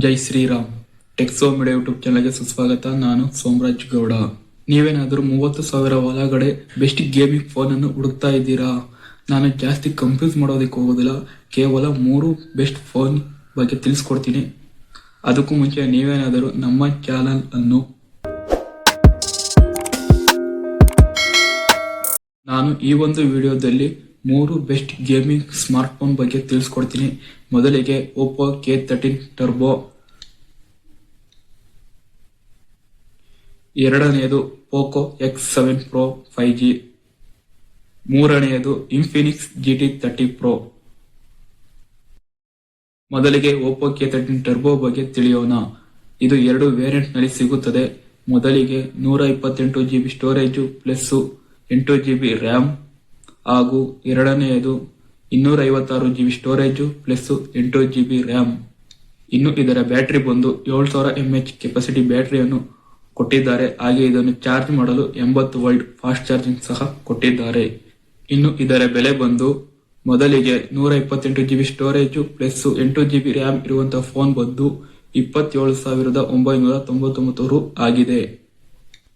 ಜೈ Shriram. ಟೆಕ್ಸೋ media YouTube ಚಾನಲ್ಗೆ ಸುಸ್ವಾಗತ. ನಾನು ಸೋಮರಾಜ್ ಗೌಡ. ನೀವೇನಾದರೂ 30,000 ಒಳಗಡೆ ಬೆಸ್ಟ್ ಗೇಮಿಂಗ್ ಫೋನ್ ಅನ್ನು ಹುಡುಕ್ತಾ ಇದ್ದೀರಾ? ನಾನು ಜಾಸ್ತಿ ಕನ್ಫ್ಯೂಸ್ ಮಾಡೋದಕ್ಕೆ ಹೋಗೋದಿಲ್ಲ, ಕೇವಲ 3 ಬೆಸ್ಟ್ ಫೋನ್ ಬಗ್ಗೆ ತಿಳಿಸ್ಕೊಡ್ತೀನಿ. ಅದಕ್ಕೂ ಮುಂಚೆ ನೀವೇನಾದರೂ ನಮ್ಮ ಚಾನಲ್ ಅನ್ನು ನಾನು ಈ ಒಂದು ವಿಡಿಯೋದಲ್ಲಿ 3 ಬೆಸ್ಟ್ ಗೇಮಿಂಗ್ ಸ್ಮಾರ್ಟ್ ಫೋನ್ ಬಗ್ಗೆ ತಿಳಿಸ್ಕೊಡ್ತೀನಿ. ಮೊದಲಿಗೆ ಒಪ್ಪೋ K13 ಟರ್ಬೋ, ಎರಡನೆಯದು ಪೋಕೋ X7 Pro 5G, ಮೂರನೆಯದು ಇನ್ಫಿನಿಕ್ಸ್ GT30 Pro. ಮೊದಲಿಗೆ ಒಪ್ಪೋ K13 ಟರ್ಬೋ ಬಗ್ಗೆ ತಿಳಿಯೋಣ. ಇದು 2 ವೇರಿಯಂಟ್ ನಲ್ಲಿ ಸಿಗುತ್ತದೆ. ಮೊದಲಿಗೆ 128GB storage plus 8GB RAM ಹಾಗೂ ಎರಡನೆಯದು 256GB storage plus 8GB RAM. ಇನ್ನು ಇದರ ಬ್ಯಾಟರಿ ಬಂದು 7000 mAh ಕೆಪಾಸಿಟಿ ಬ್ಯಾಟರಿಯನ್ನು ಕೊಟ್ಟಿದ್ದಾರೆ. ಹಾಗೆ ಇದನ್ನು ಚಾರ್ಜ್ ಮಾಡಲು 80V ಫಾಸ್ಟ್ ಚಾರ್ಜಿಂಗ್ ಸಹ ಕೊಟ್ಟಿದ್ದಾರೆ. ಇನ್ನು ಇದರ ಬೆಲೆ ಬಂದು ಮೊದಲಿಗೆ 128GB storage plus 8GB RAM ಇರುವಂತಹ ಫೋನ್ ಬಂದು 27,999 ರು ಆಗಿದೆ.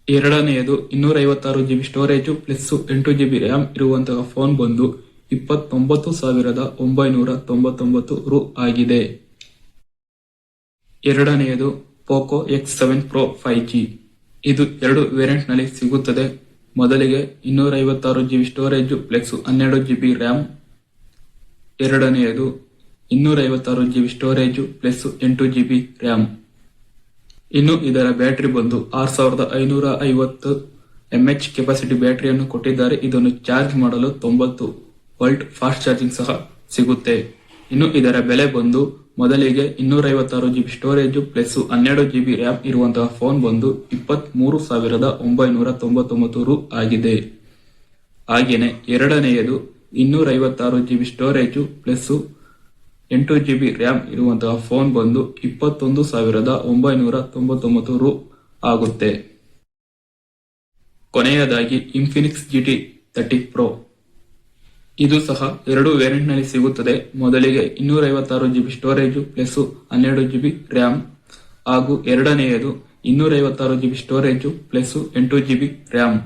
ಎರಡನೆಯದು 256GB storage plus 8GB RAM ಇರುವಂತಹ ಫೋನ್ ಬಂದು 29,999 ರು ಆಗಿದೆ. ಎರಡನೆಯದು ಪೋಕೋ X7 Pro 5G. ಇದು 2 ವೇರಿಯಂಟ್ ನಲ್ಲಿ ಸಿಗುತ್ತದೆ. ಮೊದಲಿಗೆ 256GB storage plus 12GB RAM, ಎರಡನೆಯದು 256GB storage plus 8GB RAM. ಇನ್ನು ಇದರ ಬ್ಯಾಟರಿ ಬಂದು 6550 mAh ಕೆಪಾಸಿಟಿ ಬ್ಯಾಟರಿಯನ್ನು ಕೊಟ್ಟಿದ್ದಾರೆ. ಇದನ್ನು ಚಾರ್ಜ್ ಮಾಡಲು 90V ಫಾಸ್ಟ್ ಚಾರ್ಜಿಂಗ್ ಸಹ ಸಿಗುತ್ತೆ. ಇನ್ನು ಇದರ ಬೆಲೆ ಬಂದು ಮೊದಲಿಗೆ 256GB storage plus 12GB RAM ಇರುವಂತಹ ಫೋನ್ ಬಂದು 23,999 ರು ಆಗಿದೆ. ಹಾಗೇನೆ ಎರಡನೆಯದು 256GB storage plus 8GB RAM ಇರುವಂತಹ ಫೋನ್ ಬಂದು 21,999 ರು ಆಗುತ್ತೆ. ಕೊನೆಯದಾಗಿ ಇನ್ಫಿನಿಕ್ಸ್ GT30 Pro. ಇದು ಸಹ 2 ವೇರಿಯಂಟ್ ನಲ್ಲಿ ಸಿಗುತ್ತದೆ. ಮೊದಲಿಗೆ 256GB storage plus 12GB RAM ಹಾಗೂ ಎರಡನೆಯದು 256GB storage plus 8GB RAM.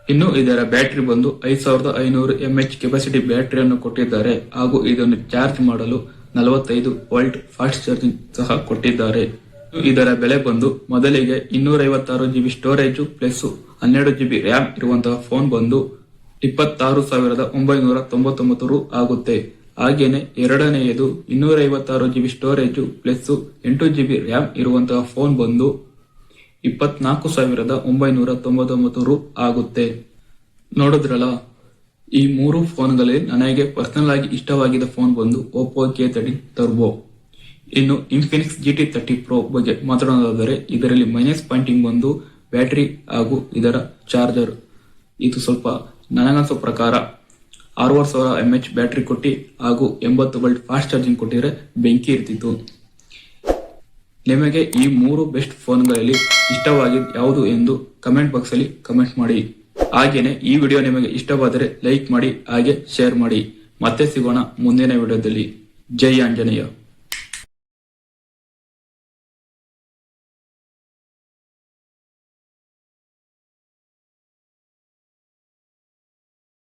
ಇನ್ನು ಇದರ ಬ್ಯಾಟರಿ ಬಂದು 5500 mAh ಕೆಪಾಸಿಟಿ ಬ್ಯಾಟರಿಯನ್ನು ಕೊಟ್ಟಿದ್ದಾರೆ ಹಾಗೂ ಇದನ್ನು ಚಾರ್ಜ್ ಮಾಡಲು 45V ಫಾಸ್ಟ್ ಚಾರ್ಜಿಂಗ್ ಸಹ ಕೊಟ್ಟಿದ್ದಾರೆ. ಇದರ ಬೆಲೆ ಬಂದು ಮೊದಲಿಗೆ 256GB storage plus 12GB RAM ಇರುವಂತಹ ಫೋನ್ ಬಂದು 26,999 ರು ಆಗುತ್ತೆ. ಹಾಗೇನೆ ಎರಡನೆಯದು 256GB storage plus 8GB RAM ಇರುವಂತಹ ಫೋನ್ ಬಂದು 24,999 ರು ಆಗುತ್ತೆ. ನೋಡಿದ್ರಲ್ಲ, ಈ 3 ಫೋನ್ಗಳಲ್ಲಿ ನನಗೆ ಪರ್ಸನಲ್ ಆಗಿ ಇಷ್ಟವಾಗಿದ್ದ ಫೋನ್ ಬಂದು ಒಪ್ಪೋ K13 ಟರ್ಬೋ. ಇನ್ನು ಇನ್ಫಿನಿಕ್ಸ್ GT30 Pro ಬಗ್ಗೆ ಮಾತನಾಡೋದಾದರೆ ಇದರಲ್ಲಿ ಮೈನಸ್ ಪಾಯಿಂಟಿಂಗ್ ಬಂದು ಬ್ಯಾಟರಿ ಹಾಗೂ ಇದರ ಚಾರ್ಜರ್. ಇದು ಸ್ವಲ್ಪ ನನಗನ್ಸೋ ಪ್ರಕಾರ 6,500 mAh ಬ್ಯಾಟರಿ ಕೊಟ್ಟು ಹಾಗೂ 80V ಫಾಸ್ಟ್ ಚಾರ್ಜಿಂಗ್ ಕೊಟ್ಟಿದ್ರೆ ಬೆಂಕಿ ಇರ್ತಿತ್ತು. ನಿಮಗೆ ಈ 3 ಬೆಸ್ಟ್ ಫೋನ್ಗಳಲ್ಲಿ ಇಷ್ಟವಾಗಿದ್ದು ಯಾವುದು ಎಂದು ಕಮೆಂಟ್ ಬಾಕ್ಸ್ ಅಲ್ಲಿ ಕಮೆಂಟ್ ಮಾಡಿ. ಹಾಗೇನೆ ಈ ವಿಡಿಯೋ ನಿಮಗೆ ಇಷ್ಟವಾದರೆ ಲೈಕ್ ಮಾಡಿ ಹಾಗೆ ಶೇರ್ ಮಾಡಿ. ಮತ್ತೆ ಸಿಗೋಣ ಮುಂದಿನ ವಿಡಿಯೋದಲ್ಲಿ. ಜೈ ಆಂಜನೇಯ.